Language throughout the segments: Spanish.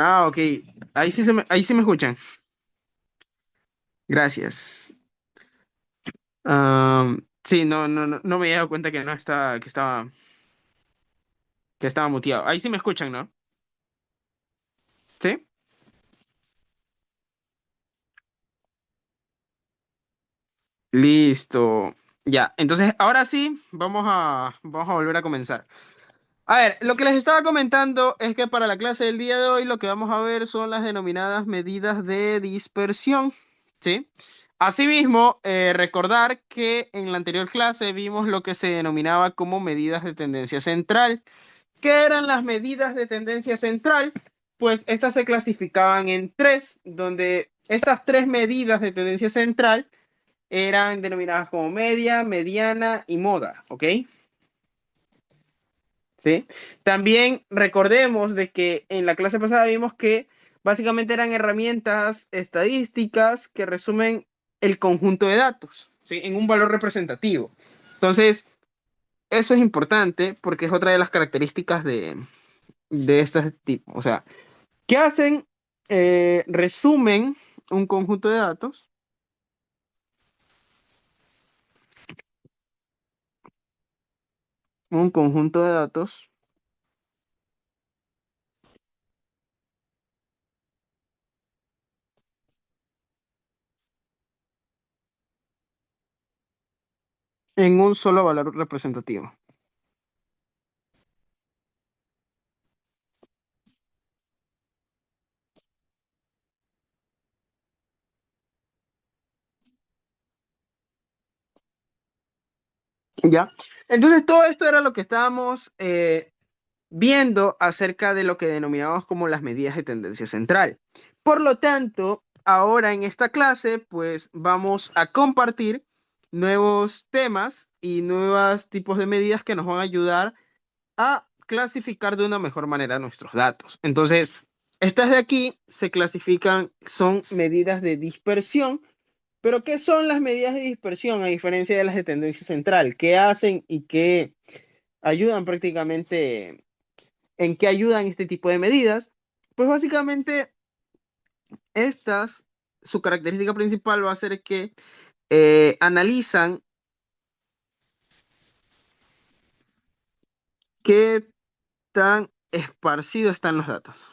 Ah, ok. Ahí sí me escuchan. Gracias. Sí, no me había dado cuenta que no estaba, que estaba muteado. Ahí sí me escuchan, ¿no? ¿Sí? Listo. Ya, entonces ahora sí, vamos a volver a comenzar. A ver, lo que les estaba comentando es que para la clase del día de hoy lo que vamos a ver son las denominadas medidas de dispersión, ¿sí? Asimismo, recordar que en la anterior clase vimos lo que se denominaba como medidas de tendencia central. ¿Qué eran las medidas de tendencia central? Pues estas se clasificaban en tres, donde estas tres medidas de tendencia central eran denominadas como media, mediana y moda, ¿ok? ¿Sí? También recordemos de que en la clase pasada vimos que básicamente eran herramientas estadísticas que resumen el conjunto de datos, ¿sí? En un valor representativo. Entonces, eso es importante porque es otra de las características de este tipo. O sea, ¿qué hacen? Resumen un conjunto de datos, un conjunto de datos en un solo valor representativo. ¿Ya? Entonces, todo esto era lo que estábamos viendo acerca de lo que denominamos como las medidas de tendencia central. Por lo tanto, ahora en esta clase, pues vamos a compartir nuevos temas y nuevos tipos de medidas que nos van a ayudar a clasificar de una mejor manera nuestros datos. Entonces, estas de aquí se clasifican, son medidas de dispersión. Pero ¿qué son las medidas de dispersión a diferencia de las de tendencia central? ¿Qué hacen y qué ayudan prácticamente? ¿En qué ayudan este tipo de medidas? Pues básicamente estas, su característica principal va a ser que analizan qué tan esparcidos están los datos.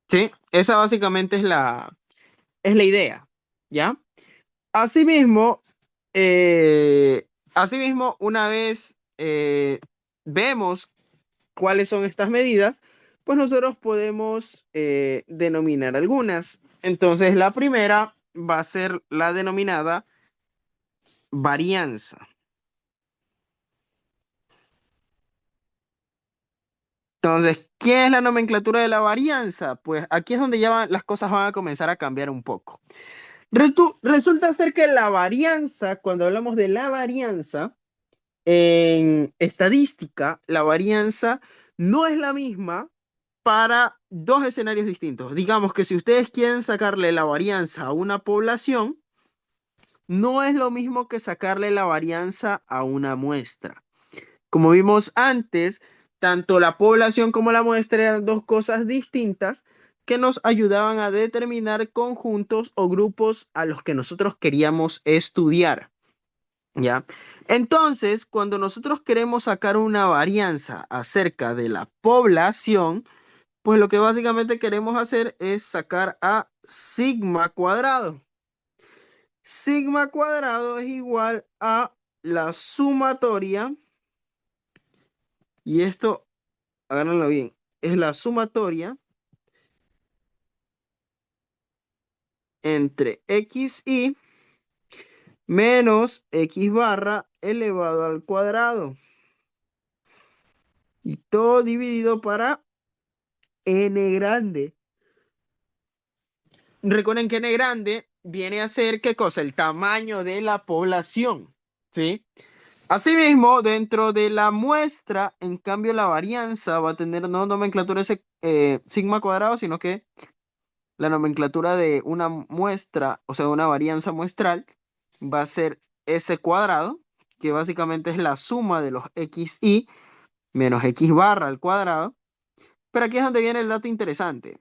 Sí, esa básicamente es la idea, ¿ya? Asimismo, asimismo, una vez vemos cuáles son estas medidas, pues nosotros podemos denominar algunas. Entonces, la primera va a ser la denominada varianza. Entonces, ¿qué es la nomenclatura de la varianza? Pues aquí es donde las cosas van a comenzar a cambiar un poco. Resulta ser que la varianza, cuando hablamos de la varianza, en estadística, la varianza no es la misma para dos escenarios distintos. Digamos que si ustedes quieren sacarle la varianza a una población, no es lo mismo que sacarle la varianza a una muestra. Como vimos antes, tanto la población como la muestra eran dos cosas distintas que nos ayudaban a determinar conjuntos o grupos a los que nosotros queríamos estudiar. ¿Ya? Entonces, cuando nosotros queremos sacar una varianza acerca de la población, pues lo que básicamente queremos hacer es sacar a sigma cuadrado. Sigma cuadrado es igual a la sumatoria, y esto, agárrenlo bien, es la sumatoria entre xy menos x barra elevado al cuadrado. Y todo dividido para n grande. Recuerden que n grande viene a ser, ¿qué cosa? El tamaño de la población, ¿sí? Asimismo, dentro de la muestra, en cambio, la varianza va a tener no nomenclatura ese, sigma cuadrado, sino que la nomenclatura de una muestra, o sea, una varianza muestral, va a ser S cuadrado, que básicamente es la suma de los xy menos x barra al cuadrado. Pero aquí es donde viene el dato interesante.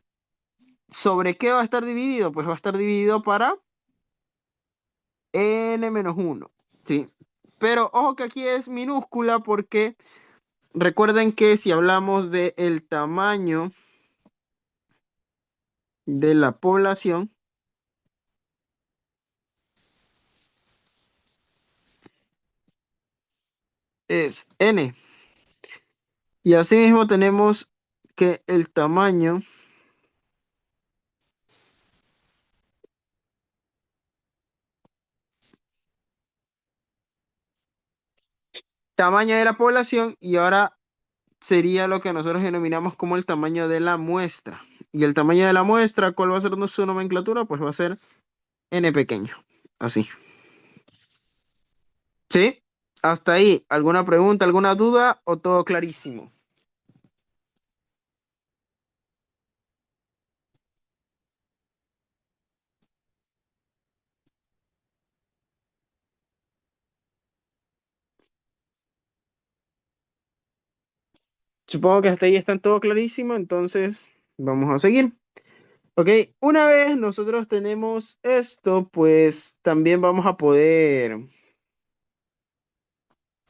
¿Sobre qué va a estar dividido? Pues va a estar dividido para n menos 1. ¿Sí? Pero ojo que aquí es minúscula porque recuerden que si hablamos del tamaño de la población, es n. Y asimismo tenemos que el tamaño de la población, y ahora sería lo que nosotros denominamos como el tamaño de la muestra. Y el tamaño de la muestra, ¿cuál va a ser su nomenclatura? Pues va a ser n pequeño. Así. ¿Sí? Hasta ahí. ¿Alguna pregunta, alguna duda o todo clarísimo? Supongo que hasta ahí está todo clarísimo, entonces vamos a seguir. Ok, una vez nosotros tenemos esto, pues también vamos a poder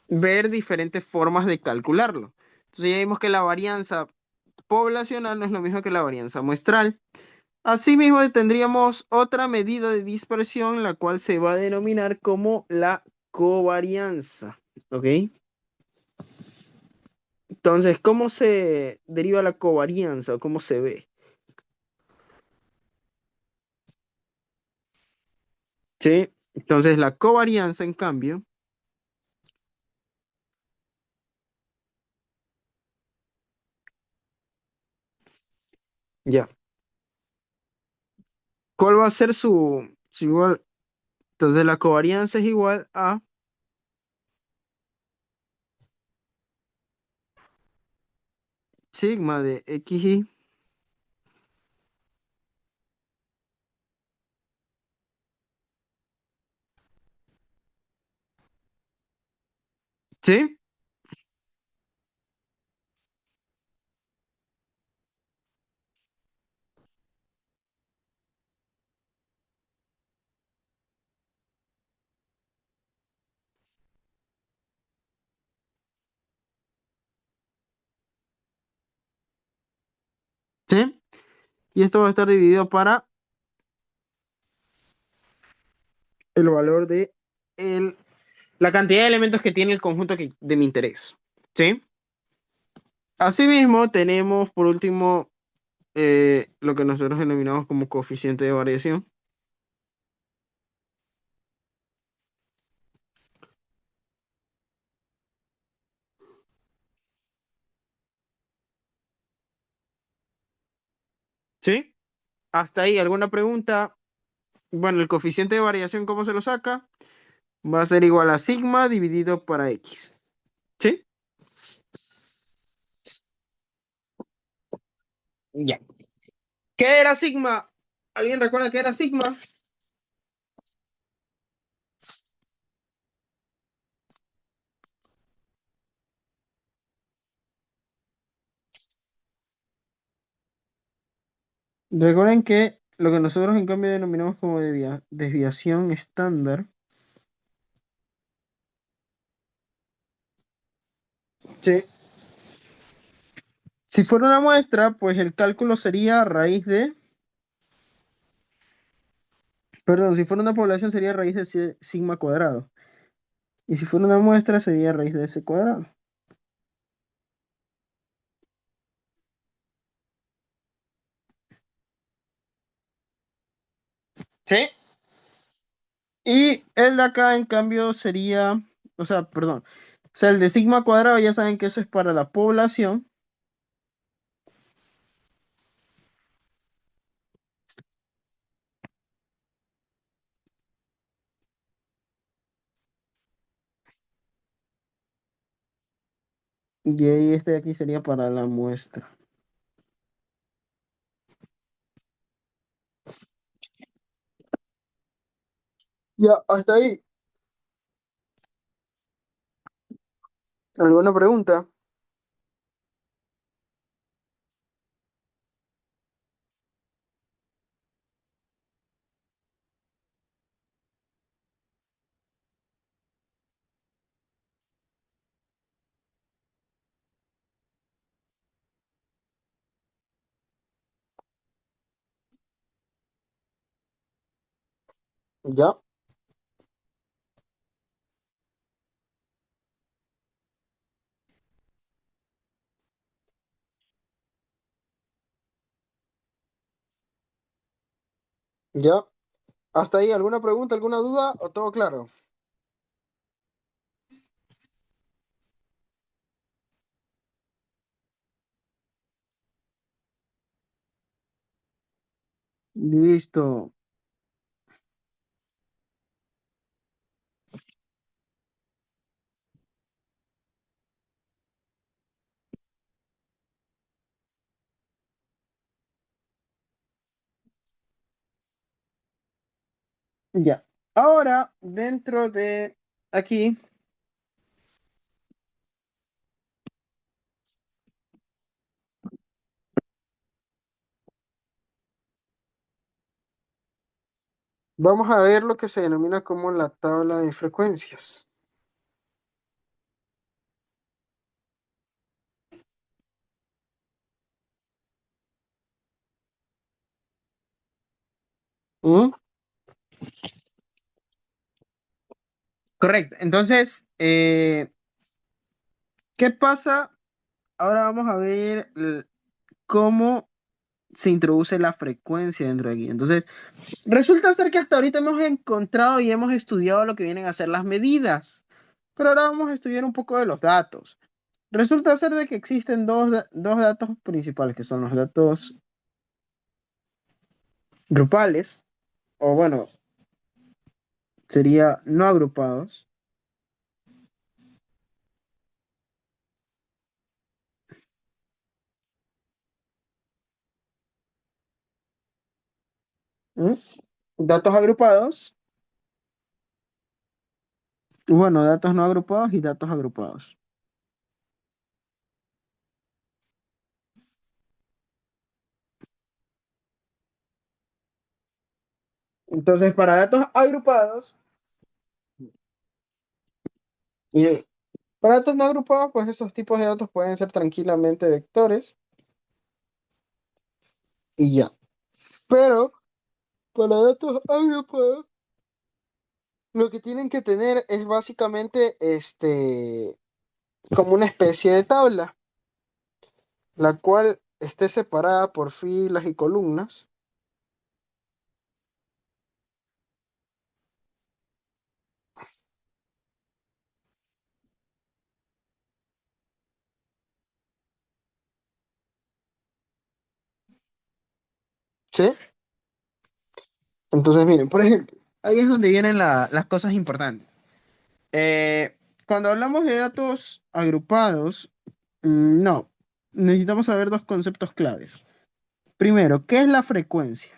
ver diferentes formas de calcularlo. Entonces ya vimos que la varianza poblacional no es lo mismo que la varianza muestral. Asimismo, tendríamos otra medida de dispersión, la cual se va a denominar como la covarianza. ¿Ok? Entonces, ¿cómo se deriva la covarianza o cómo se ve? ¿Sí? Entonces, la covarianza, en cambio, ya. ¿Cuál va a ser su igual? Entonces, la covarianza es igual a sigma de xy. ¿Sí? ¿Sí? Y esto va a estar dividido para el valor de la cantidad de elementos que tiene el conjunto de mi interés. ¿Sí? Asimismo, tenemos por último lo que nosotros denominamos como coeficiente de variación. ¿Sí? Hasta ahí, ¿alguna pregunta? Bueno, el coeficiente de variación, ¿cómo se lo saca? Va a ser igual a sigma dividido para x. ¿Sí? Ya. ¿Qué era sigma? ¿Alguien recuerda qué era sigma? Recuerden que lo que nosotros en cambio denominamos como desviación estándar. Sí. Si fuera una muestra, pues el cálculo sería raíz de, perdón, si fuera una población sería raíz de sigma cuadrado. Y si fuera una muestra sería raíz de s cuadrado. Sí. Y el de acá, en cambio, sería, o sea, perdón, o sea, el de sigma cuadrado, ya saben que eso es para la población. Y ahí este de aquí sería para la muestra. Ya, hasta ahí. ¿Alguna pregunta? Ya, ya. Hasta ahí. ¿Alguna pregunta, alguna duda o todo claro? Listo. Ya. Ahora, dentro de aquí, vamos a ver lo que se denomina como la tabla de frecuencias. ¿Mm? Correcto. Entonces, ¿qué pasa? Ahora vamos a ver cómo se introduce la frecuencia dentro de aquí. Entonces, resulta ser que hasta ahorita hemos encontrado y hemos estudiado lo que vienen a ser las medidas, pero ahora vamos a estudiar un poco de los datos. Resulta ser de que existen dos datos principales, que son los datos grupales, o bueno, sería no agrupados. ¿Mm? Datos agrupados, bueno, datos no agrupados y datos agrupados. Entonces, para datos agrupados y para datos no agrupados, pues estos tipos de datos pueden ser tranquilamente vectores y ya. Pero para datos agrupados, lo que tienen que tener es básicamente como una especie de tabla, la cual esté separada por filas y columnas. ¿Sí? Entonces, miren, por ejemplo, ahí es donde vienen las cosas importantes. Eh, Cuando hablamos de datos agrupados, no, necesitamos saber dos conceptos claves. Primero, ¿qué es la frecuencia?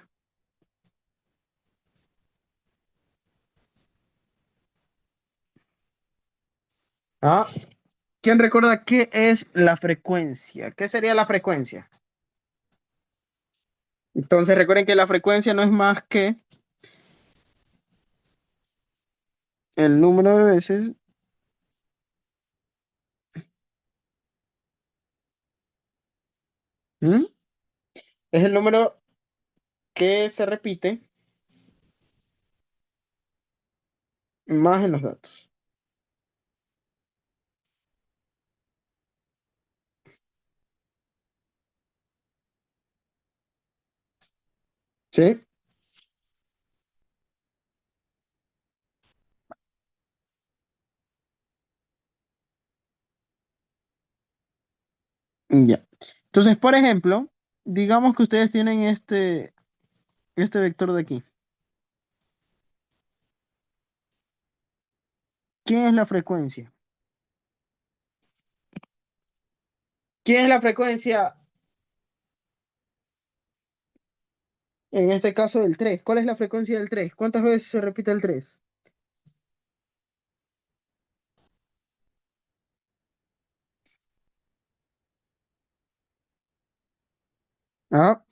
¿Ah? ¿Quién recuerda qué es la frecuencia? ¿Qué sería la frecuencia? Entonces recuerden que la frecuencia no es más que el número de veces, ¿m? Es el número que se repite más en los datos. ¿Sí? Ya. Entonces, por ejemplo, digamos que ustedes tienen este vector de aquí. ¿Quién es la frecuencia? ¿Quién es la frecuencia en este caso del 3? ¿Cuál es la frecuencia del 3? ¿Cuántas veces se repite el 3? Ah,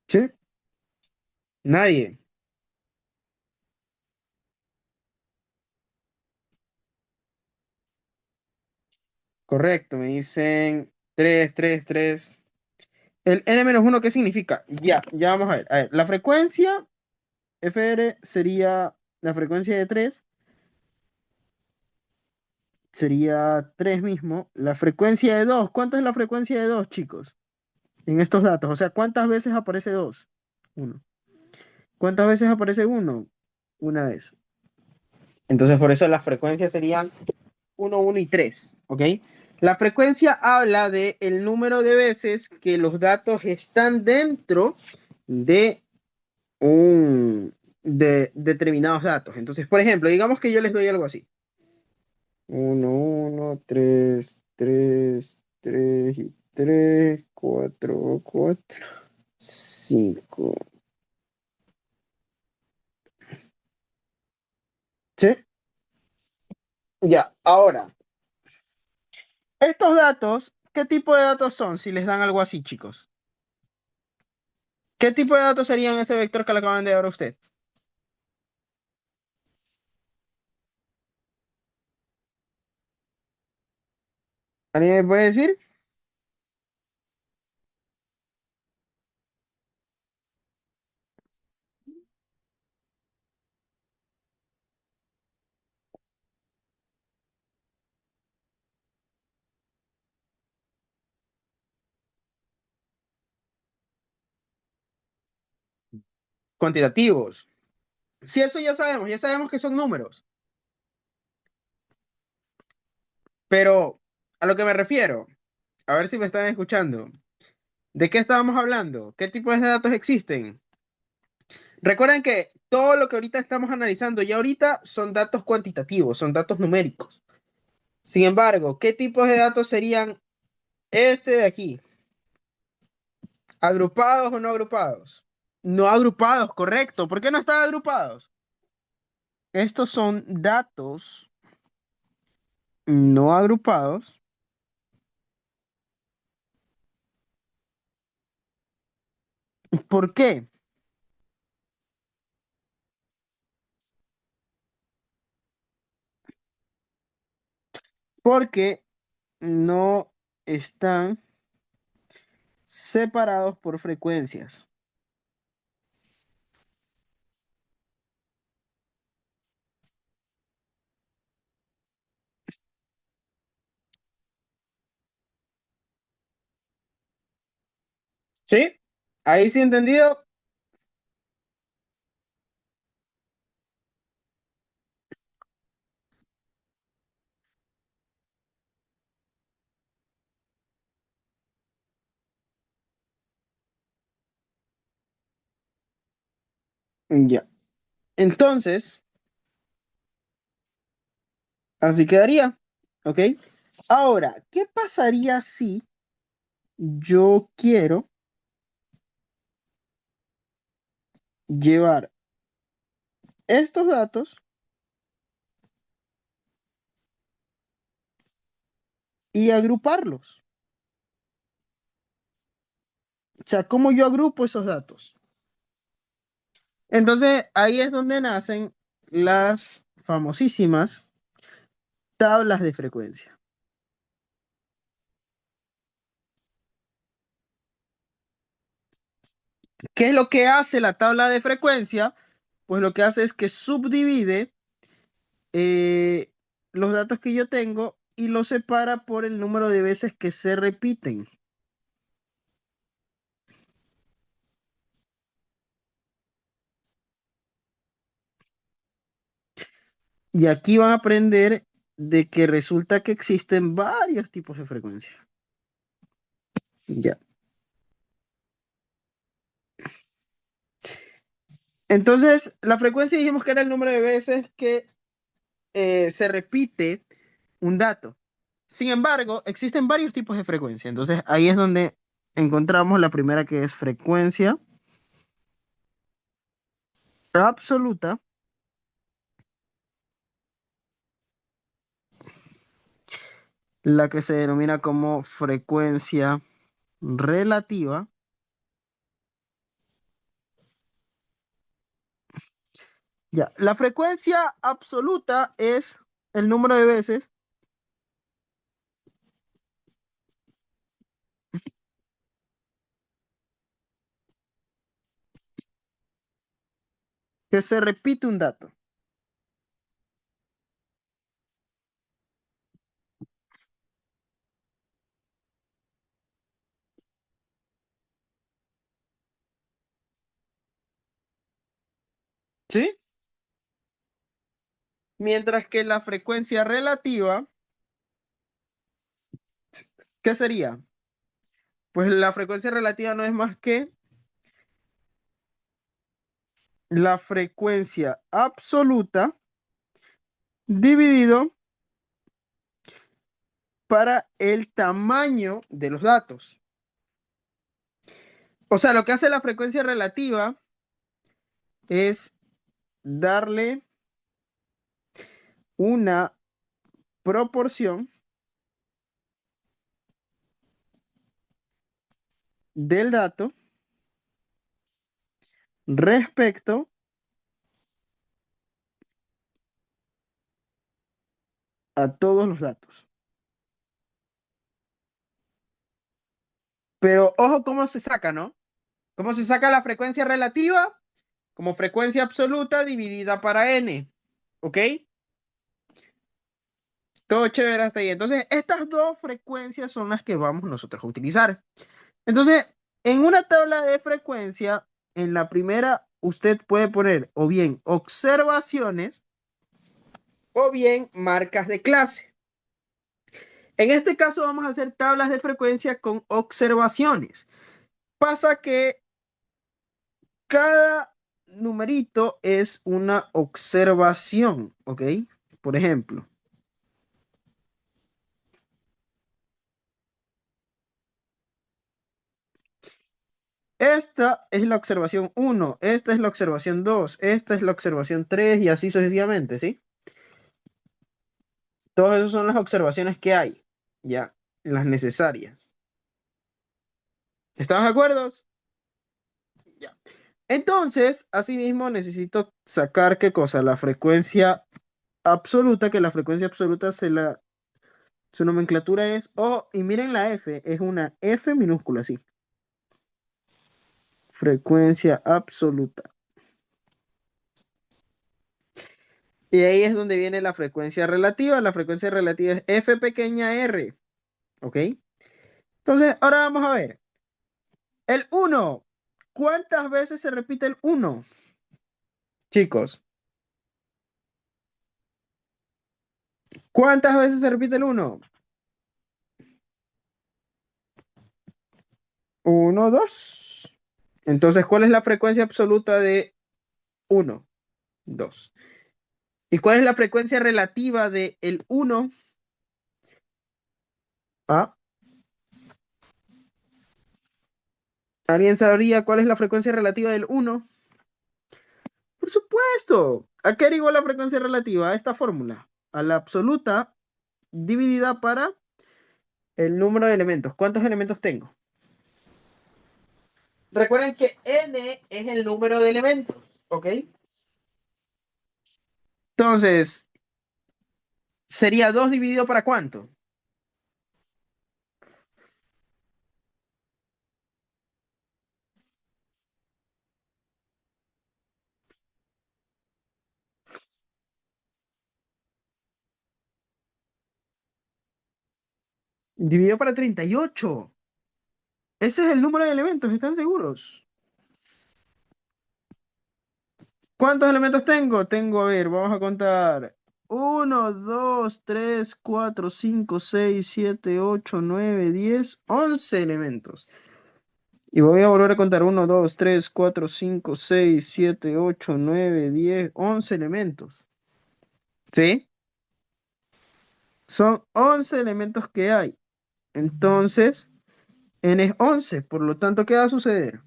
sí, nadie. Correcto, me dicen 3 3 3. El n-1, ¿qué significa? Ya vamos a ver. A ver, la frecuencia FR sería la frecuencia de 3, sería 3 mismo. La frecuencia de 2, ¿cuánto es la frecuencia de 2, chicos? En estos datos, o sea, ¿cuántas veces aparece 2? Uno. ¿Cuántas veces aparece uno? Una vez. Entonces, por eso las frecuencias serían uno, 1 y 3, ¿ok? La frecuencia habla de el número de veces que los datos están dentro de de determinados datos. Entonces, por ejemplo, digamos que yo les doy algo así. Uno, 1, 3, 3, 3 y 3, 4, 4, 5. ¿Sí? Ya, ahora, estos datos, ¿qué tipo de datos son si les dan algo así, chicos? ¿Qué tipo de datos serían ese vector que le acaban de dar a usted? ¿Alguien me puede decir? Cuantitativos. Si eso ya sabemos que son números, pero a lo que me refiero, a ver si me están escuchando, ¿de qué estábamos hablando? ¿Qué tipos de datos existen? Recuerden que todo lo que ahorita estamos analizando ya ahorita son datos cuantitativos, son datos numéricos. Sin embargo, ¿qué tipos de datos serían este de aquí? ¿Agrupados o no agrupados? No agrupados, correcto. ¿Por qué no están agrupados? Estos son datos no agrupados. ¿Por qué? Porque no están separados por frecuencias. ¿Sí? Ahí sí entendido. Ya. Entonces, así quedaría. ¿Ok? Ahora, ¿qué pasaría si yo quiero llevar estos datos y agruparlos? O sea, ¿cómo yo agrupo esos datos? Entonces, ahí es donde nacen las famosísimas tablas de frecuencia. ¿Qué es lo que hace la tabla de frecuencia? Pues lo que hace es que subdivide eh, los datos que yo tengo y los separa por el número de veces que se repiten. Y aquí van a aprender de que resulta que existen varios tipos de frecuencia. Ya. Entonces, la frecuencia dijimos que era el número de veces que se repite un dato. Sin embargo, existen varios tipos de frecuencia. Entonces, ahí es donde encontramos la primera, que es frecuencia absoluta, la que se denomina como frecuencia relativa. Ya, la frecuencia absoluta es el número de veces que se repite un dato. ¿Sí? Mientras que la frecuencia relativa, ¿qué sería? Pues la frecuencia relativa no es más que la frecuencia absoluta dividido para el tamaño de los datos. O sea, lo que hace la frecuencia relativa es darle una proporción del dato respecto a todos los datos. Pero ojo cómo se saca, ¿no? ¿Cómo se saca la frecuencia relativa? Como frecuencia absoluta dividida para n. ¿Ok? Todo chévere hasta ahí. Entonces, estas dos frecuencias son las que vamos nosotros a utilizar. Entonces, en una tabla de frecuencia, en la primera, usted puede poner o bien observaciones o bien marcas de clase. En este caso vamos a hacer tablas de frecuencia con observaciones. Pasa que cada numerito es una observación, ¿ok? Por ejemplo, esta es la observación 1, esta es la observación 2, esta es la observación 3 y así sucesivamente, ¿sí? Todas esas son las observaciones que hay, ya, las necesarias. ¿Estamos de acuerdo? Ya. Entonces, asimismo, necesito sacar qué cosa, la frecuencia absoluta, que la frecuencia absoluta su nomenclatura es O, y miren la F, es una F minúscula, sí. Frecuencia absoluta. Y ahí es donde viene la frecuencia relativa. La frecuencia relativa es F pequeña r. ¿Ok? Entonces, ahora vamos a ver. El uno. ¿Cuántas veces se repite el uno? Chicos, ¿cuántas veces se repite el uno? Uno, dos. Entonces, ¿cuál es la frecuencia absoluta de uno? Dos. ¿Y cuál es la frecuencia relativa de el uno? Ah, ¿alguien sabría cuál es la frecuencia relativa del uno? Por supuesto. ¿A qué era igual la frecuencia relativa? A esta fórmula. A la absoluta dividida para el número de elementos. ¿Cuántos elementos tengo? Recuerden que n es el número de elementos, ¿ok? Entonces, sería 2 dividido para ¿cuánto? Dividido para 38. Ese es el número de elementos, ¿están seguros? ¿Cuántos elementos tengo? Tengo, a ver, vamos a contar. Uno, 2, 3, 4, 5, 6, 7, 8, 9, 10, 11 elementos. Y voy a volver a contar. Uno, 2, 3, 4, 5, 6, 7, 8, 9, 10, 11 elementos. ¿Sí? Son 11 elementos que hay. Entonces, n es 11. Por lo tanto, ¿qué va a suceder?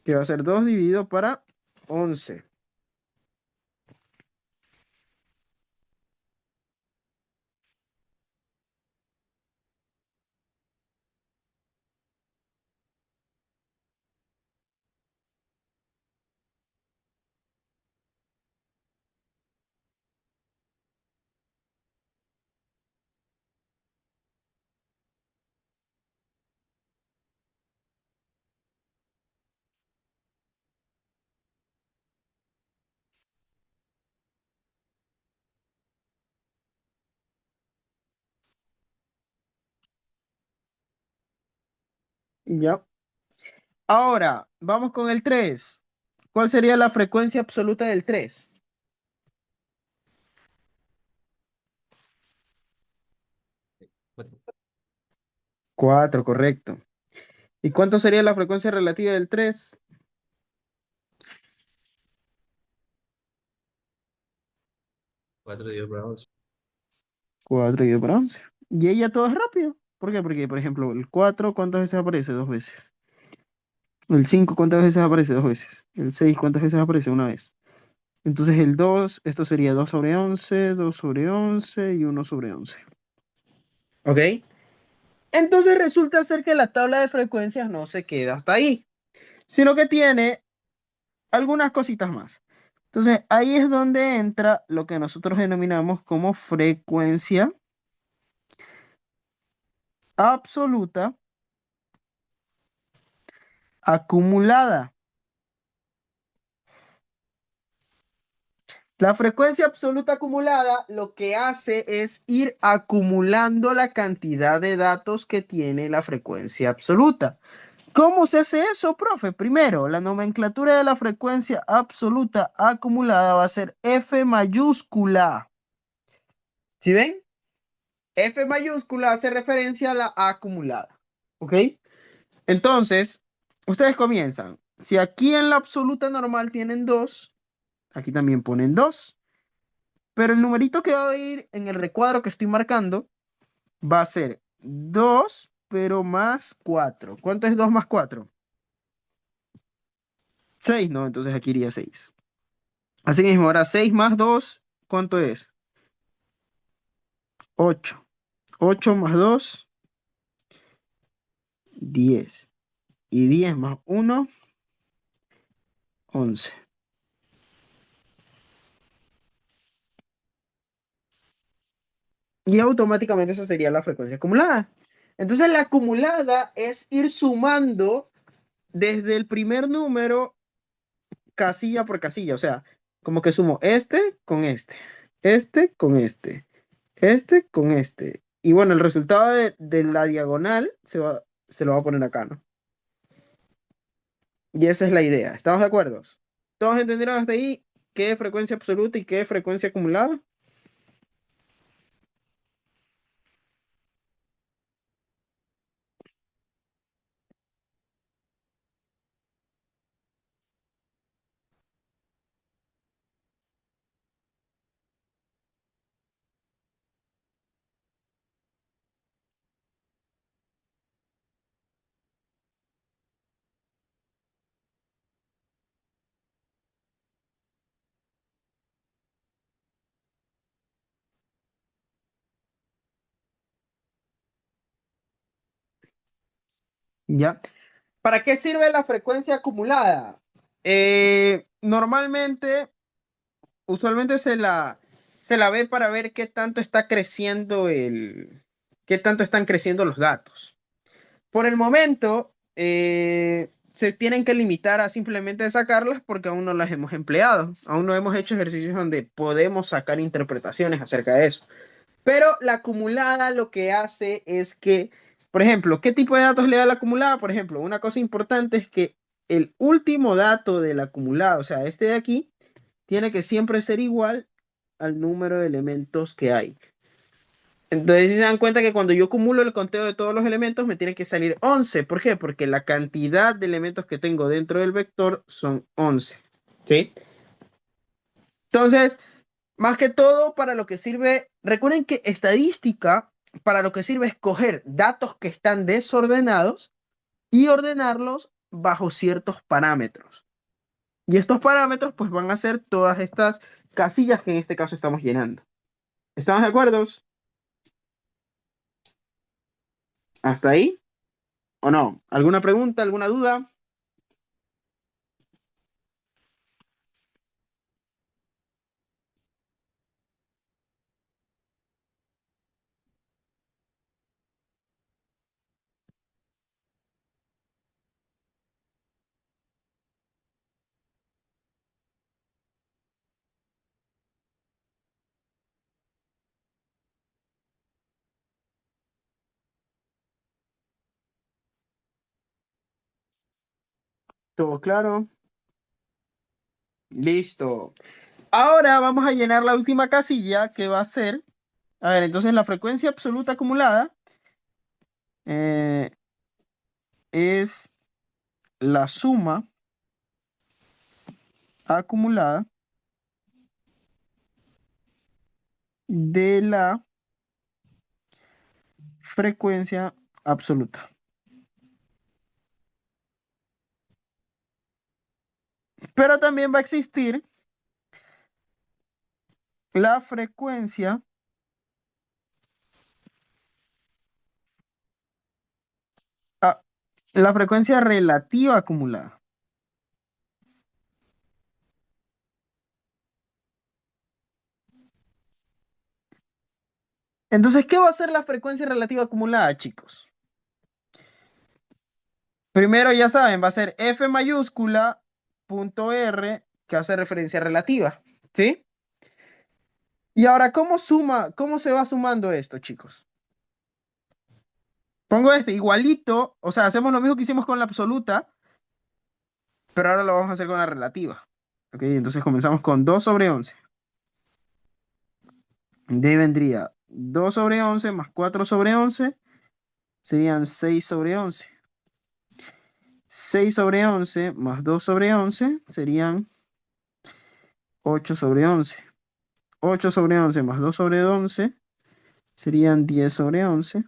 Que va a ser 2 dividido para 11. Ya. Ahora, vamos con el 3. ¿Cuál sería la frecuencia absoluta del 3? 4, correcto. ¿Y cuánto sería la frecuencia relativa del 3? 4 dividido por 11. Y ella todo es rápido. ¿Por qué? Porque, por ejemplo, el 4, ¿cuántas veces aparece? 2 veces. El 5, ¿cuántas veces aparece? 2 veces. El 6, ¿cuántas veces aparece? Una vez. Entonces el 2, esto sería 2 sobre 11, 2 sobre 11 y 1 sobre 11. ¿Ok? Entonces resulta ser que la tabla de frecuencias no se queda hasta ahí, sino que tiene algunas cositas más. Entonces ahí es donde entra lo que nosotros denominamos como frecuencia absoluta acumulada. La frecuencia absoluta acumulada lo que hace es ir acumulando la cantidad de datos que tiene la frecuencia absoluta. ¿Cómo se hace eso, profe? Primero, la nomenclatura de la frecuencia absoluta acumulada va a ser F mayúscula. ¿Sí ven? F mayúscula hace referencia a la acumulada. ¿Ok? Entonces, ustedes comienzan. Si aquí en la absoluta normal tienen 2, aquí también ponen 2. Pero el numerito que va a ir en el recuadro que estoy marcando va a ser 2, pero más 4. ¿Cuánto es 2 más 4? 6, ¿no? Entonces aquí iría 6. Así mismo, ahora 6 más 2, ¿cuánto es? 8. 8 más 2, 10. Y 10 más 1, 11. Y automáticamente esa sería la frecuencia acumulada. Entonces la acumulada es ir sumando desde el primer número casilla por casilla. O sea, como que sumo este con este con este. Y bueno, el resultado de la diagonal se lo va a poner acá, ¿no? Y esa es la idea. ¿Estamos de acuerdo? ¿Todos entendieron hasta ahí qué es frecuencia absoluta y qué es frecuencia acumulada? ¿Ya? ¿Para qué sirve la frecuencia acumulada? Normalmente, usualmente se la ve para ver qué tanto está creciendo qué tanto están creciendo los datos. Por el momento, se tienen que limitar a simplemente sacarlas porque aún no las hemos empleado. Aún no hemos hecho ejercicios donde podemos sacar interpretaciones acerca de eso. Pero la acumulada lo que hace es que, por ejemplo, ¿qué tipo de datos le da la acumulada? Por ejemplo, una cosa importante es que el último dato de la acumulada, o sea, este de aquí, tiene que siempre ser igual al número de elementos que hay. Entonces, si se dan cuenta que cuando yo acumulo el conteo de todos los elementos, me tiene que salir 11. ¿Por qué? Porque la cantidad de elementos que tengo dentro del vector son 11. ¿Sí? Entonces, Más que todo para lo que sirve, recuerden que estadística para lo que sirve es coger datos que están desordenados y ordenarlos bajo ciertos parámetros. Y estos parámetros pues van a ser todas estas casillas que en este caso estamos llenando. ¿Estamos de acuerdo? ¿Hasta ahí? ¿O no? ¿Alguna pregunta, alguna duda? ¿Todo claro? Listo. Ahora vamos a llenar la última casilla que va a ser, a ver, entonces la frecuencia absoluta acumulada eh, es la suma acumulada de la frecuencia absoluta. Pero también va a existir la frecuencia, ah, la frecuencia relativa acumulada. Entonces, ¿qué va a ser la frecuencia relativa acumulada, chicos? Primero, ya saben, va a ser F mayúscula punto R que hace referencia relativa, ¿sí? Y ahora, cómo se va sumando esto, chicos? Pongo este igualito, o sea, hacemos lo mismo que hicimos con la absoluta, pero ahora lo vamos a hacer con la relativa. Ok, entonces comenzamos con 2 sobre 11. De ahí vendría 2 sobre 11 más 4 sobre 11, serían 6 sobre 11. 6 sobre 11 más 2 sobre 11 serían 8 sobre 11. 8 sobre 11 más 2 sobre 11 serían 10 sobre 11.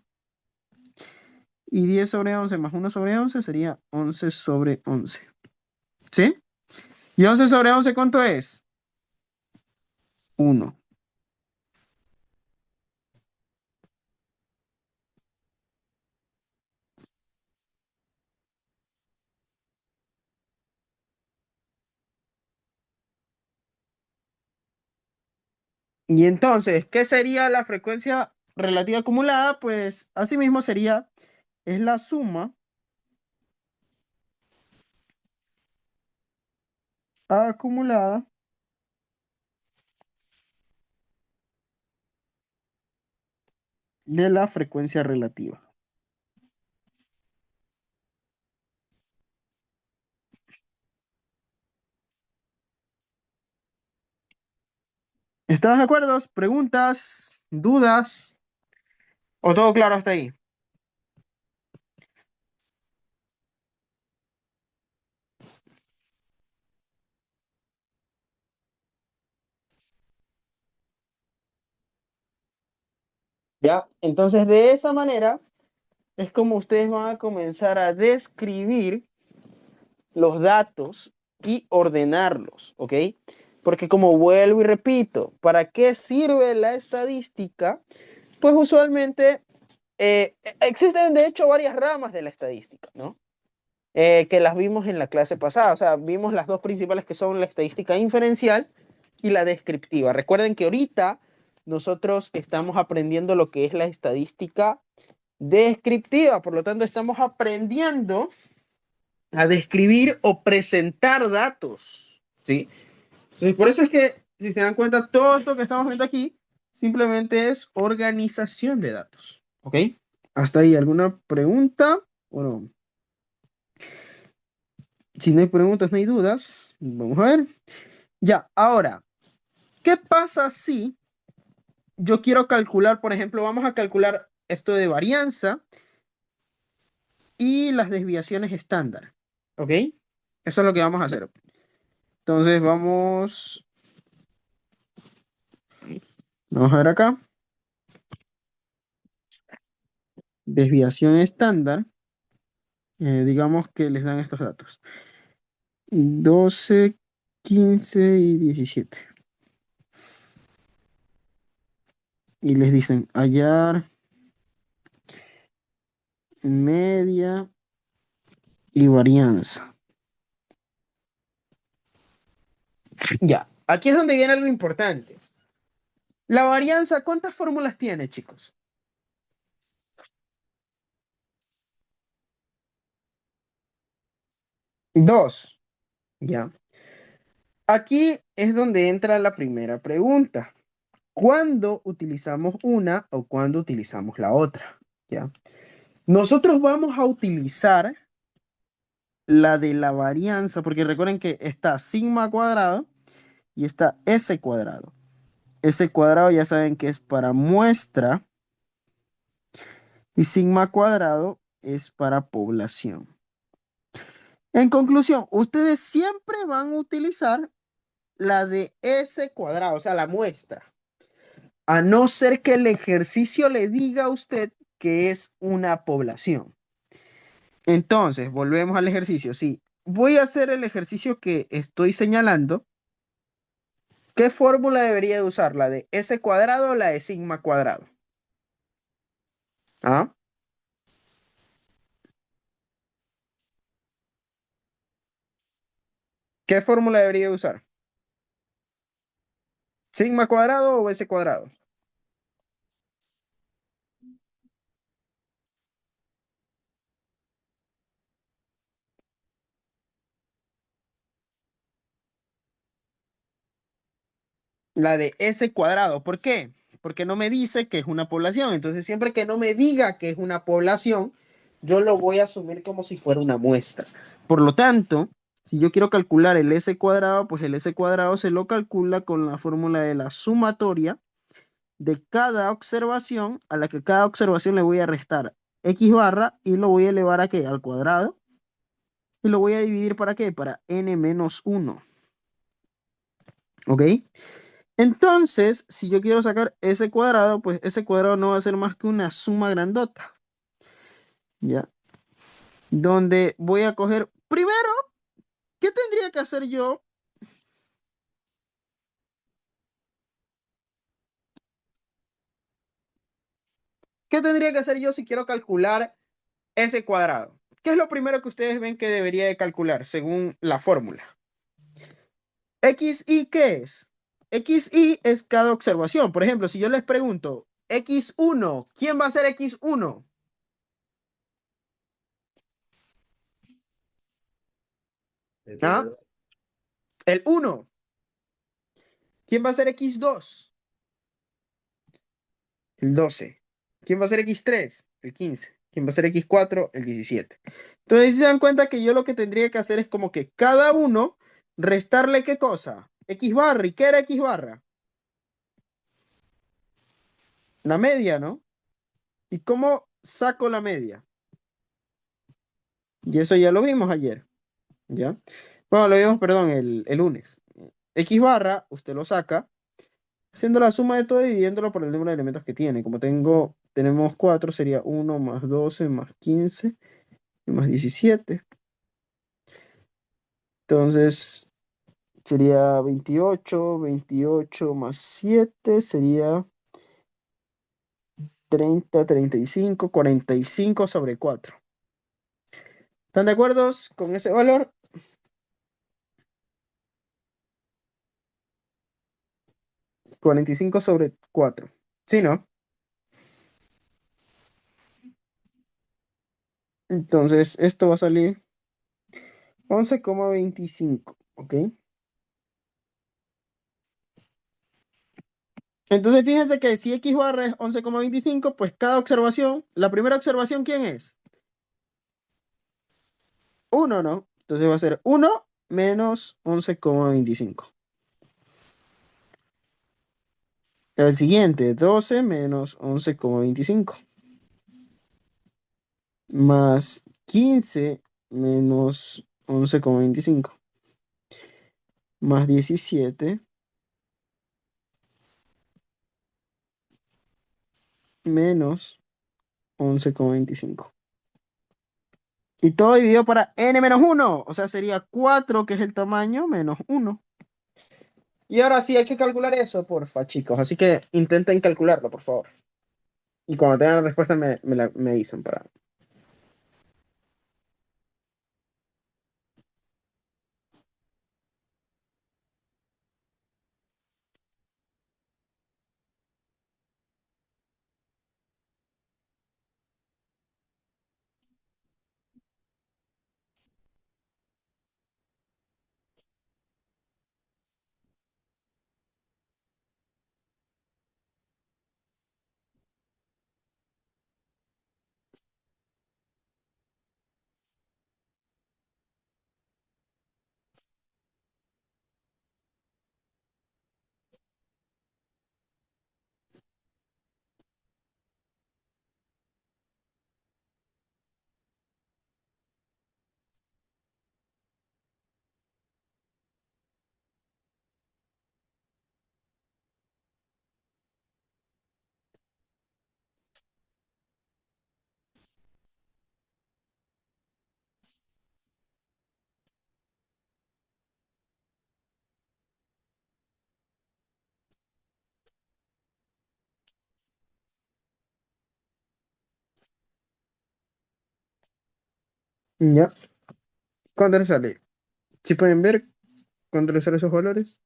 Y 10 sobre 11 más 1 sobre 11 sería 11 sobre 11. ¿Sí? ¿Y 11 sobre 11 cuánto es? 1. Y entonces, ¿qué sería la frecuencia relativa acumulada? Pues asimismo sería, es la suma acumulada de la frecuencia relativa. ¿Estás de acuerdo? ¿Preguntas? ¿Dudas? ¿O todo claro hasta ahí? Ya, entonces de esa manera es como ustedes van a comenzar a describir los datos y ordenarlos, ¿ok? Porque como vuelvo y repito, ¿para qué sirve la estadística? Pues usualmente existen de hecho varias ramas de la estadística, ¿no? Que las vimos en la clase pasada, o sea, vimos las dos principales que son la estadística inferencial y la descriptiva. Recuerden que ahorita nosotros estamos aprendiendo lo que es la estadística descriptiva, por lo tanto estamos aprendiendo a describir o presentar datos, ¿sí? Entonces, por eso es que, si se dan cuenta, todo esto que estamos viendo aquí simplemente es organización de datos, ¿ok? ¿Hasta ahí alguna pregunta? Bueno, si no hay preguntas, no hay dudas. Vamos a ver. Ya, ahora, ¿qué pasa si yo quiero calcular, por ejemplo, vamos a calcular esto de varianza y las desviaciones estándar, ¿ok? Eso es lo que vamos a hacer. Entonces, vamos Vamos a ver acá. Desviación estándar. Digamos que les dan estos datos. 12, 15 y 17. Y les dicen hallar media y varianza. Ya, aquí es donde viene algo importante. La varianza, ¿cuántas fórmulas tiene, chicos? Dos. Ya. Aquí es donde entra la primera pregunta. ¿Cuándo utilizamos una o cuándo utilizamos la otra? ¿Ya? Nosotros vamos a utilizar la de la varianza, porque recuerden que está sigma cuadrado y está S cuadrado. S cuadrado ya saben que es para muestra y sigma cuadrado es para población. En conclusión, ustedes siempre van a utilizar la de S cuadrado, o sea, la muestra, a no ser que el ejercicio le diga a usted que es una población. Entonces, volvemos al ejercicio. Si voy a hacer el ejercicio que estoy señalando, ¿qué fórmula debería de usar? ¿La de S cuadrado o la de sigma cuadrado? ¿Ah? ¿Qué fórmula debería de usar? ¿Sigma cuadrado o S cuadrado? La de S cuadrado. ¿Por qué? Porque no me dice que es una población. Entonces, siempre que no me diga que es una población, yo lo voy a asumir como si fuera una muestra. Por lo tanto, si yo quiero calcular el S cuadrado, pues el S cuadrado se lo calcula con la fórmula de la sumatoria de cada observación, a la que cada observación le voy a restar X barra y lo voy a elevar a qué? Al cuadrado. Y lo voy a dividir para qué? Para n menos 1. ¿Ok? Entonces, si yo quiero sacar ese cuadrado, pues ese cuadrado no va a ser más que una suma grandota, ¿ya? Donde voy a coger, primero, ¿qué tendría que hacer yo? ¿Qué tendría que hacer yo si quiero calcular ese cuadrado? ¿Qué es lo primero que ustedes ven que debería de calcular según la fórmula? ¿XY qué es? XY es cada observación. Por ejemplo, si yo les pregunto, X1, ¿quién va a ser X1? ¿Ah? El 1. ¿Quién va a ser X2? El 12. ¿Quién va a ser X3? El 15. ¿Quién va a ser X4? El 17. Entonces, si se dan cuenta que yo lo que tendría que hacer es como que cada uno restarle qué cosa. X barra. ¿Y qué era X barra? La media, ¿no? ¿Y cómo saco la media? Y eso ya lo vimos ayer, ¿ya? Bueno, lo vimos, perdón, el lunes. X barra, usted lo saca haciendo la suma de todo y dividiéndolo por el número de elementos que tiene. Como tenemos 4, sería 1 más 12 más 15 y más 17. Entonces, sería 28, 28 más 7 sería 30, 35, 45 sobre 4. ¿Están de acuerdo con ese valor? 45 sobre 4. ¿Sí, no? Entonces, esto va a salir 11,25, ¿ok? Entonces, fíjense que si X barra es 11,25, pues cada observación, la primera observación, ¿quién es? 1, ¿no? Entonces va a ser 1 menos 11,25. El siguiente, 12 menos 11,25. Más 15 menos 11,25. Más 17 menos 11,25. Y todo dividido para n-1. O sea, sería 4 que es el tamaño, menos 1. Y ahora sí hay que calcular eso, porfa, chicos. Así que intenten calcularlo, por favor. Y cuando tengan la respuesta me avisan para... Ya. ¿Cuánto les sale? ¿Sí pueden ver cuánto les salen esos valores?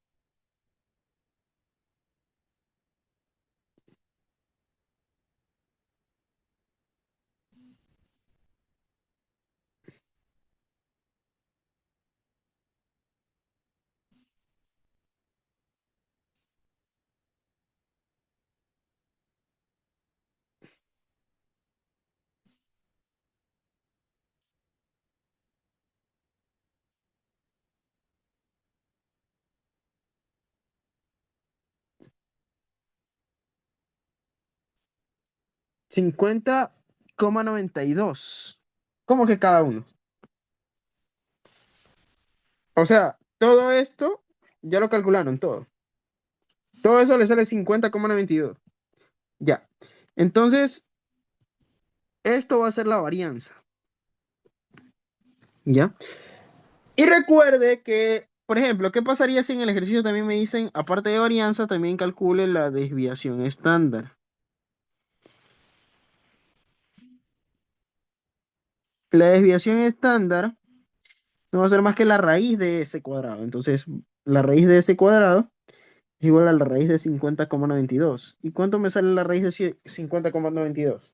50,92. ¿Cómo que cada uno? O sea, todo esto ya lo calcularon todo. Todo eso le sale 50,92. Ya. Entonces, esto va a ser la varianza. ¿Ya? Y recuerde que, por ejemplo, ¿qué pasaría si en el ejercicio también me dicen, aparte de varianza, también calcule la desviación estándar? La desviación estándar no va a ser más que la raíz de ese cuadrado. Entonces, la raíz de ese cuadrado es igual a la raíz de 50,92. ¿Y cuánto me sale la raíz de 50,92?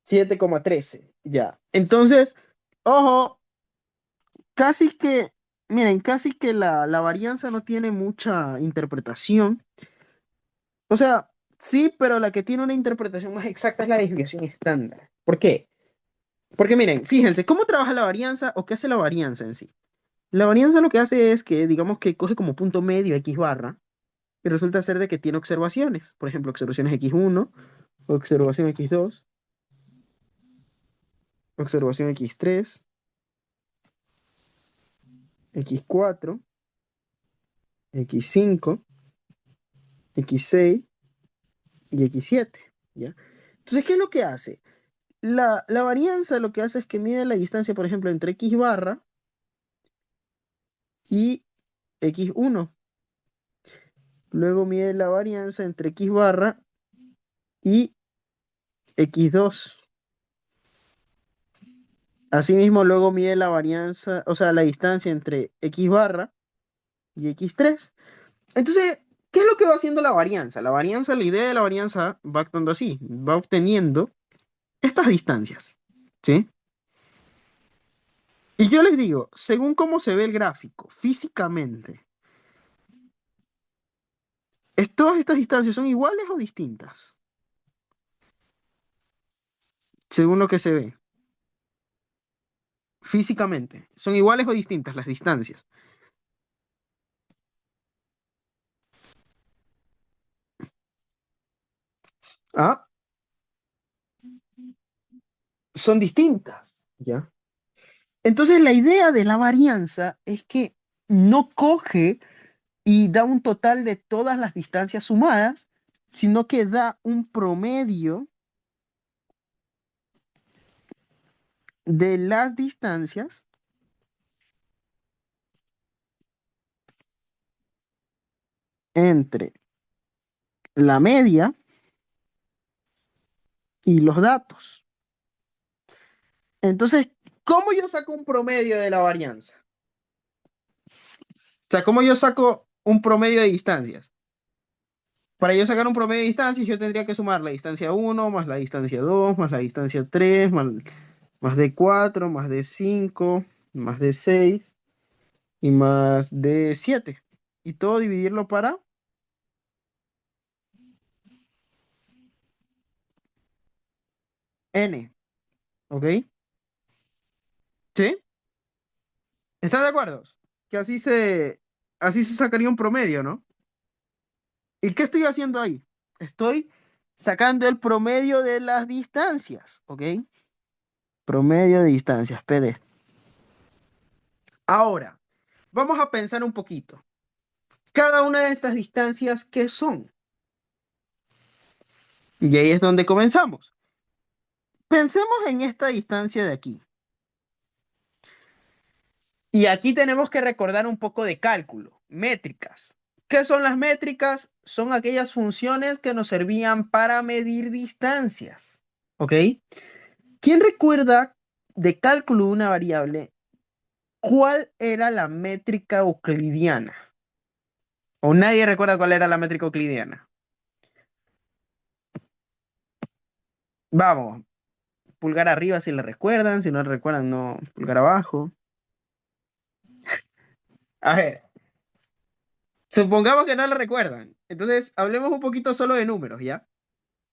7,13. Ya. Entonces, ojo, casi que, miren, casi que la varianza no tiene mucha interpretación. O sea, sí, pero la que tiene una interpretación más exacta es la desviación estándar. ¿Por qué? Porque miren, fíjense, ¿cómo trabaja la varianza o qué hace la varianza en sí? La varianza lo que hace es que, digamos que coge como punto medio X barra y resulta ser de que tiene observaciones. Por ejemplo, observaciones X1, observación X2, observación X3, X4, X5, X6 y X7. ¿Ya? Entonces, ¿qué es lo que hace? La varianza lo que hace es que mide la distancia, por ejemplo, entre X barra y X1. Luego mide la varianza entre X barra y X2. Asimismo, luego mide la varianza, o sea, la distancia entre X barra y X3. Entonces, ¿qué es lo que va haciendo la varianza? La idea de la varianza va actuando así, va obteniendo estas distancias, ¿sí? Y yo les digo, según cómo se ve el gráfico físicamente, ¿todas estas distancias son iguales o distintas? Según lo que se ve físicamente, ¿son iguales o distintas las distancias? Ah, son distintas, ¿ya? Entonces la idea de la varianza es que no coge y da un total de todas las distancias sumadas, sino que da un promedio de las distancias entre la media y los datos. Entonces, ¿cómo yo saco un promedio de la varianza? O sea, ¿cómo yo saco un promedio de distancias? Para yo sacar un promedio de distancias, yo tendría que sumar la distancia 1 más la distancia 2 más la distancia 3 más de 4 más de 5 más de 6 y más de 7. Y todo dividirlo para n, ¿ok? ¿Sí? ¿Están de acuerdo? Que así se sacaría un promedio, ¿no? ¿Y qué estoy haciendo ahí? Estoy sacando el promedio de las distancias, ¿ok? Promedio de distancias, PD. Ahora, vamos a pensar un poquito. Cada una de estas distancias, ¿qué son? Y ahí es donde comenzamos. Pensemos en esta distancia de aquí. Y aquí tenemos que recordar un poco de cálculo, métricas. ¿Qué son las métricas? Son aquellas funciones que nos servían para medir distancias, ¿ok? ¿Quién recuerda de cálculo de una variable cuál era la métrica euclidiana? ¿O nadie recuerda cuál era la métrica euclidiana? Vamos, pulgar arriba si le recuerdan, si no le recuerdan, no, pulgar abajo. A ver, supongamos que no lo recuerdan. Entonces, hablemos un poquito solo de números, ¿ya?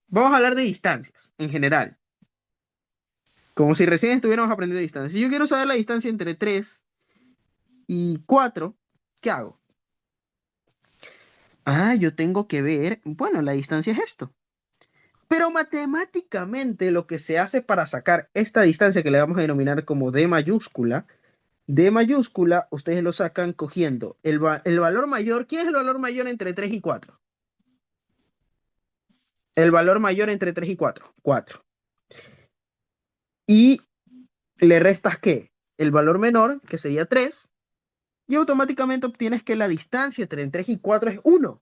Vamos a hablar de distancias en general, como si recién estuviéramos aprendiendo distancias. Si yo quiero saber la distancia entre 3 y 4, ¿qué hago? Ah, yo tengo que ver, bueno, la distancia es esto. Pero matemáticamente lo que se hace para sacar esta distancia que le vamos a denominar como D mayúscula, ustedes lo sacan cogiendo el valor mayor. ¿Quién es el valor mayor entre 3 y 4? El valor mayor entre 3 y 4. 4. Y le restas ¿qué? El valor menor, que sería 3, y automáticamente obtienes que la distancia entre 3 y 4 es 1.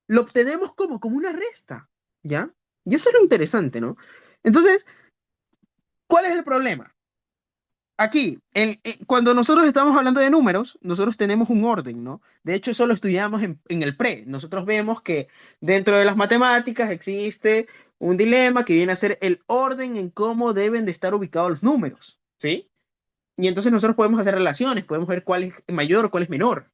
Lo obtenemos como una resta, ¿ya? Y eso es lo interesante, ¿no? Entonces, ¿cuál es el problema? Aquí, cuando nosotros estamos hablando de números, nosotros tenemos un orden, ¿no? De hecho, eso lo estudiamos en el pre. Nosotros vemos que dentro de las matemáticas existe un dilema que viene a ser el orden en cómo deben de estar ubicados los números, ¿sí? Y entonces nosotros podemos hacer relaciones, podemos ver cuál es mayor, cuál es menor.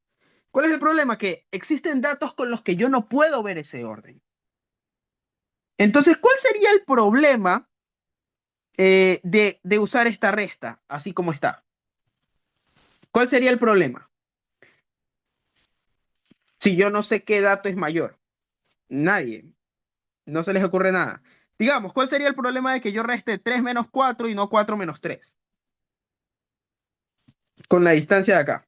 ¿Cuál es el problema? Que existen datos con los que yo no puedo ver ese orden. Entonces, ¿cuál sería el problema de usar esta resta así como está? ¿Cuál sería el problema? Si yo no sé qué dato es mayor, nadie, no se les ocurre nada. Digamos, ¿cuál sería el problema de que yo reste 3 menos 4 y no 4 menos 3? Con la distancia de acá.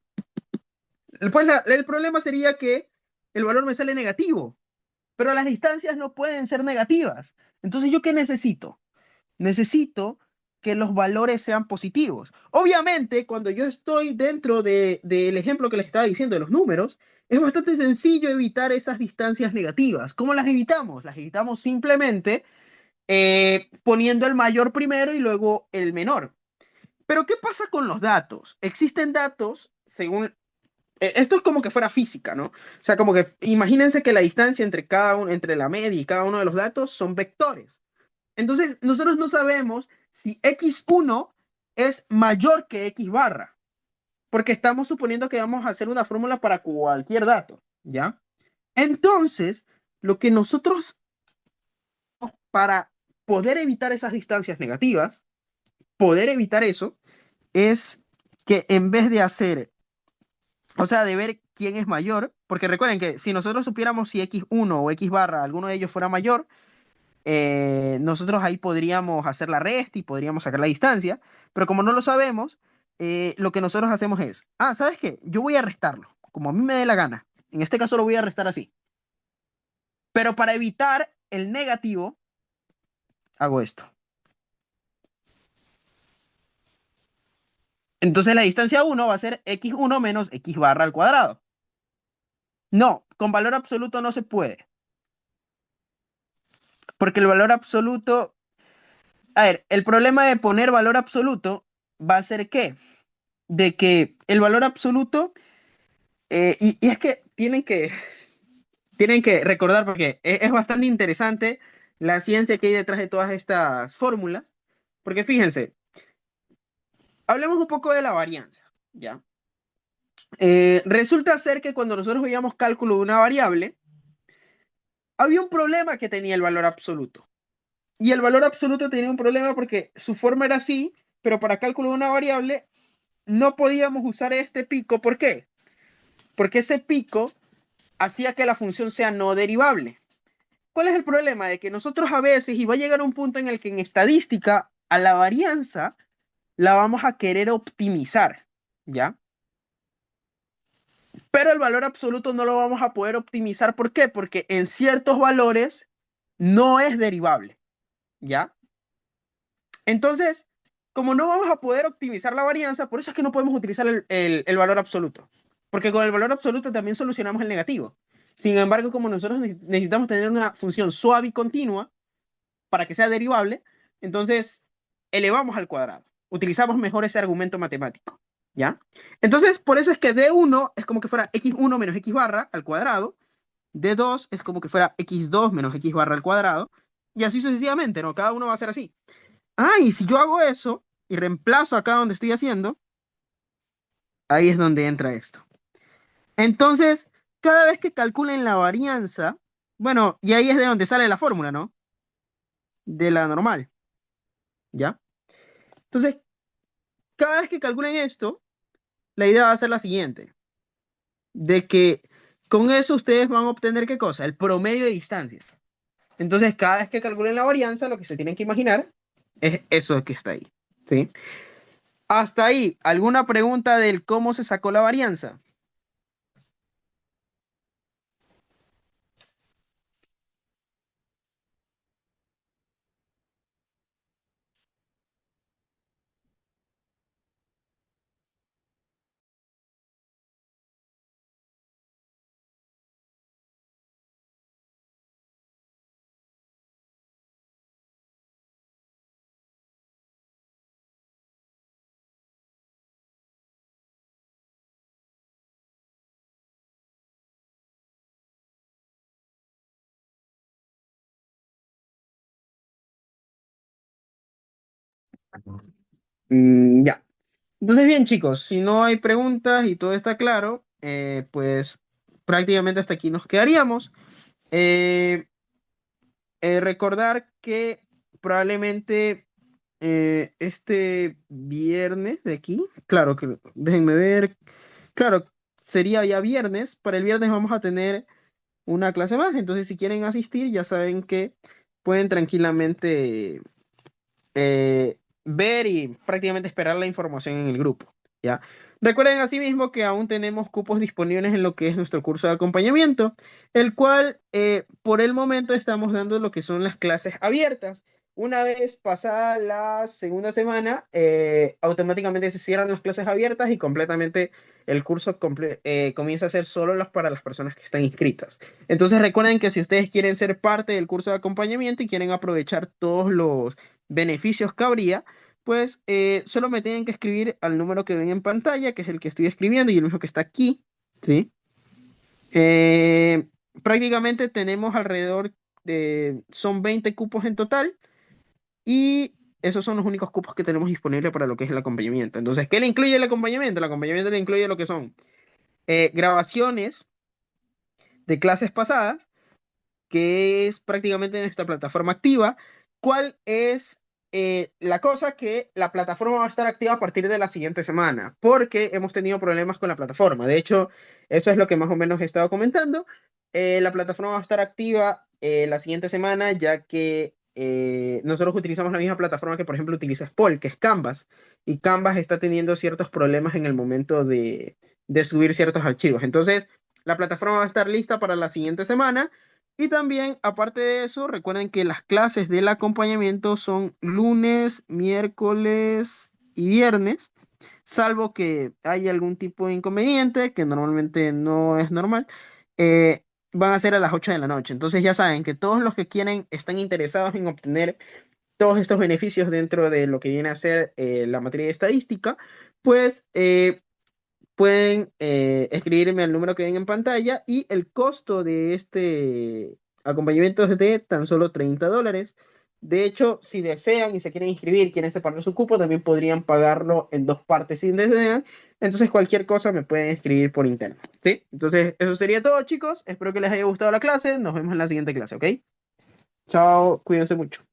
Pues el problema sería que el valor me sale negativo, pero las distancias no pueden ser negativas. Entonces, ¿yo qué necesito? Necesito que los valores sean positivos. Obviamente, cuando yo estoy dentro del ejemplo que les estaba diciendo de los números, es bastante sencillo evitar esas distancias negativas. ¿Cómo las evitamos? Las evitamos simplemente poniendo el mayor primero y luego el menor. Pero ¿qué pasa con los datos? Existen datos según... Esto es como que fuera física, ¿no? O sea, como que imagínense que la distancia entre cada uno, entre la media y cada uno de los datos son vectores. Entonces, nosotros no sabemos si x1 es mayor que x barra, porque estamos suponiendo que vamos a hacer una fórmula para cualquier dato, ¿ya? Entonces, lo que nosotros, para poder evitar esas distancias negativas, poder evitar eso, es que en vez de hacer, o sea, de ver quién es mayor, porque recuerden que si nosotros supiéramos si x1 o x barra, alguno de ellos fuera mayor, nosotros ahí podríamos hacer la resta y podríamos sacar la distancia, pero como no lo sabemos, lo que nosotros hacemos es, ¿sabes qué? Yo voy a restarlo, como a mí me dé la gana. En este caso lo voy a restar así. Pero para evitar el negativo, hago esto. Entonces la distancia 1 va a ser x1 menos x barra al cuadrado. No, con valor absoluto no se puede. Porque el valor absoluto... A ver, el problema de poner valor absoluto va a ser ¿qué? De que el valor absoluto... y es que tienen que recordar, porque es bastante interesante la ciencia que hay detrás de todas estas fórmulas. Porque fíjense, hablemos un poco de la varianza, ¿ya? Resulta ser que cuando nosotros veíamos cálculo de una variable, había un problema que tenía el valor absoluto. Y el valor absoluto tenía un problema porque su forma era así, pero para cálculo de una variable no podíamos usar este pico. ¿Por qué? Porque ese pico hacía que la función sea no derivable. ¿Cuál es el problema? De que nosotros a veces, y va a llegar un punto en el que en estadística, a la varianza la vamos a querer optimizar, ¿ya? Pero el valor absoluto no lo vamos a poder optimizar. ¿Por qué? Porque en ciertos valores no es derivable, ¿ya? Entonces, como no vamos a poder optimizar la varianza, por eso es que no podemos utilizar el valor absoluto. Porque con el valor absoluto también solucionamos el negativo. Sin embargo, como nosotros necesitamos tener una función suave y continua para que sea derivable, entonces elevamos al cuadrado. Utilizamos mejor ese argumento matemático, ¿ya? Entonces, por eso es que D1 es como que fuera x1 menos x barra al cuadrado, D2 es como que fuera x2 menos x barra al cuadrado, y así sucesivamente, ¿no? Cada uno va a ser así. Ah, y si yo hago eso y reemplazo acá donde estoy haciendo, ahí es donde entra esto. Entonces, cada vez que calculen la varianza, bueno, y ahí es de donde sale la fórmula, ¿no? De la normal, ¿ya? Entonces, cada vez que calculen esto, la idea va a ser la siguiente, de que con eso ustedes van a obtener ¿qué cosa? El promedio de distancias. Entonces, cada vez que calculen la varianza, lo que se tienen que imaginar es eso que está ahí, ¿sí? Hasta ahí, ¿alguna pregunta del cómo se sacó la varianza? Ya. Entonces, bien, chicos, si no hay preguntas y todo está claro, pues prácticamente hasta aquí nos quedaríamos. Eh, Recordar que probablemente este viernes de aquí, claro que déjenme ver, claro, sería ya viernes. Para el viernes vamos a tener una clase más, entonces si quieren asistir, ya saben que pueden tranquilamente ver y prácticamente esperar la información en el grupo, ¿ya? Recuerden asimismo que aún tenemos cupos disponibles en lo que es nuestro curso de acompañamiento, el cual por el momento estamos dando lo que son las clases abiertas. Una vez pasada la segunda semana, automáticamente se cierran las clases abiertas y completamente el curso comienza a ser solo para las personas que están inscritas. Entonces recuerden que si ustedes quieren ser parte del curso de acompañamiento y quieren aprovechar todos los beneficios que habría, pues solo me tienen que escribir al número que ven en pantalla, que es el que estoy escribiendo y el mismo que está aquí, ¿sí? Eh, Prácticamente tenemos alrededor de, son 20 cupos en total y esos son los únicos cupos que tenemos disponibles para lo que es el acompañamiento. Entonces, ¿qué le incluye el acompañamiento? El acompañamiento le incluye lo que son grabaciones de clases pasadas, que es prácticamente nuestra plataforma activa. ¿Cuál es la cosa? Que la plataforma va a estar activa a partir de la siguiente semana, porque hemos tenido problemas con la plataforma. De hecho, eso es lo que más o menos he estado comentando. La plataforma va a estar activa la siguiente semana, ya que nosotros utilizamos la misma plataforma que, por ejemplo, utiliza Spol, que es Canvas, y Canvas está teniendo ciertos problemas en el momento de subir ciertos archivos. Entonces, La plataforma va a estar lista para la siguiente semana. Y también, aparte de eso, recuerden que las clases del acompañamiento son lunes, miércoles y viernes, salvo que haya algún tipo de inconveniente, que normalmente no es normal, van a ser a las 8 de la noche. Entonces ya saben que todos los que quieren, están interesados en obtener todos estos beneficios dentro de lo que viene a ser la materia de estadística, pues pueden escribirme al número que ven en pantalla y el costo de este acompañamiento es de tan solo $30. De hecho, si desean y se quieren inscribir, quieren separar su cupo, también podrían pagarlo en dos partes si desean. Entonces, cualquier cosa me pueden escribir por internet, ¿sí? Entonces, eso sería todo, chicos. Espero que les haya gustado la clase. Nos vemos en la siguiente clase, ¿ok? Chao, cuídense mucho.